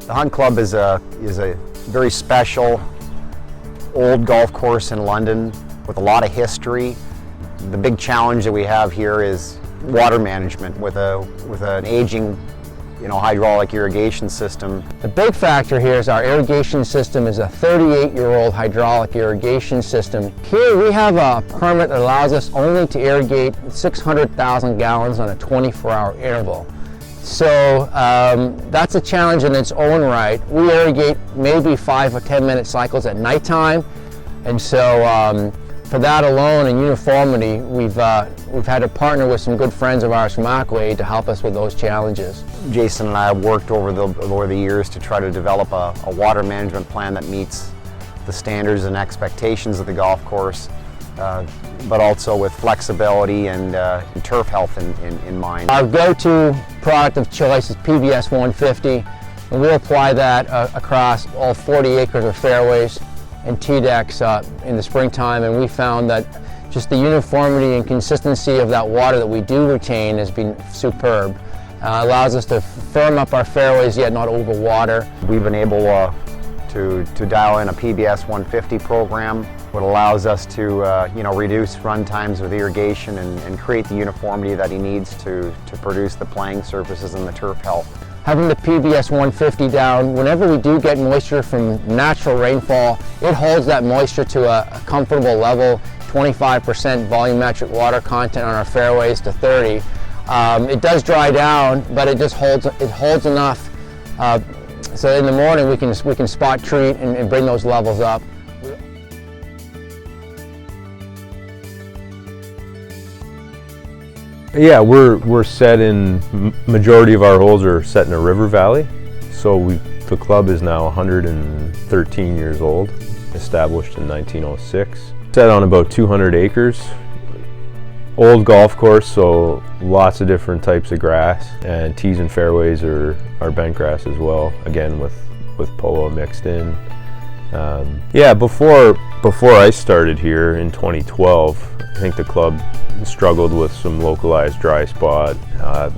The Hunt Club is a very special old golf course in London with a lot of history. The big challenge that we have here is water management with an aging, hydraulic irrigation system. The big factor here is our irrigation system is a 38-year-old hydraulic irrigation system. Here we have a permit that allows us only to irrigate 600,000 gallons on a 24-hour interval. So that's a challenge in its own right. We irrigate maybe 5 or 10-minute cycles at nighttime, and so for that alone and uniformity, we've had to partner with some good friends of ours from AQUA-AID to help us with those challenges. Jason and I have worked over the years to try to develop a water management plan that meets the standards and expectations of the golf course, but also with flexibility and turf health in mind. Our go-to product of choice is PBS150, and we apply that across all 40 acres of fairways and tee decks in the springtime, and we found that just the uniformity and consistency of that water that we do retain has been superb. Allows us to firm up our fairways yet not overwater. We've been able to dial in a PBS150 program, what allows us to reduce run times with irrigation and create the uniformity that he needs to produce the playing surfaces and the turf health. Having the PBS150 down, whenever we do get moisture from natural rainfall, it holds that moisture to a comfortable level, 25% volumetric water content on our fairways to 30. It does dry down, but it just holds enough so in the morning we can spot treat and bring those levels up. Yeah, we're set in, majority of our holes are set in a river valley. So the club is now 113 years old, established in 1906. Set on about 200 acres. Old golf course, so lots of different types of grass, and tees and fairways are bent grass as well, again with polo mixed in. Yeah, before I started here in 2012, I think the club struggled with some localized dry spot.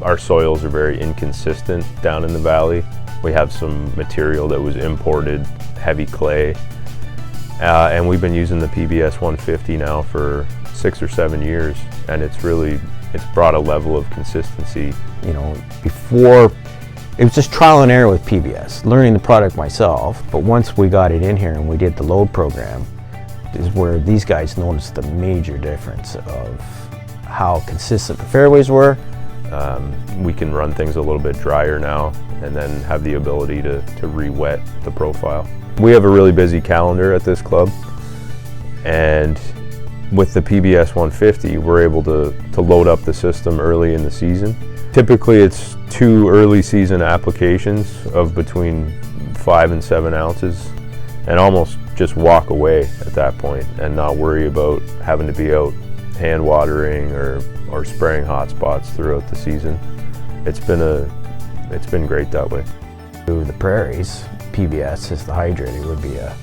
Our soils are very inconsistent down in the valley. We have some material that was imported, heavy clay, and we've been using the PBS150 now for 6 or 7 years, and it's brought a level of consistency. Before, it was just trial and error with PBS, learning the product myself, but once we got it in here and we did the load program, is where these guys noticed the major difference of how consistent the fairways were. We can run things a little bit drier now and then have the ability to re-wet the profile. We have a really busy calendar at this club, and with the PBS150, we're able to load up the system early in the season. Typically it's 2 early season applications of between 5 and 7 ounces, and almost just walk away at that point and not worry about having to be out hand watering or spraying hot spots throughout the season. It's been great that way. To the prairies, PBS as the hydrator would be a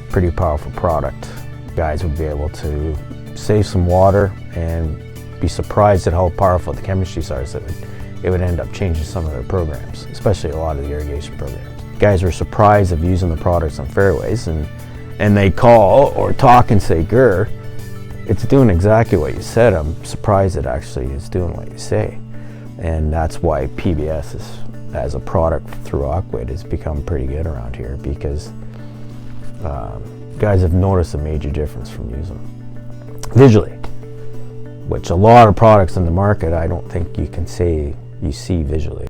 pretty powerful product. Guys would be able to save some water and be surprised at how powerful the chemistries are, so it would end up changing some of their programs, especially a lot of the irrigation programs. Guys were surprised of using the products on fairways, and they call or talk and say, "Gur, it's doing exactly what you said. I'm surprised it actually is doing what you say." And that's why PBS as a product through AQUA-AID has become pretty good around here, because guys have noticed a major difference from using them visually, which a lot of products in the market I don't think you can say you see visually.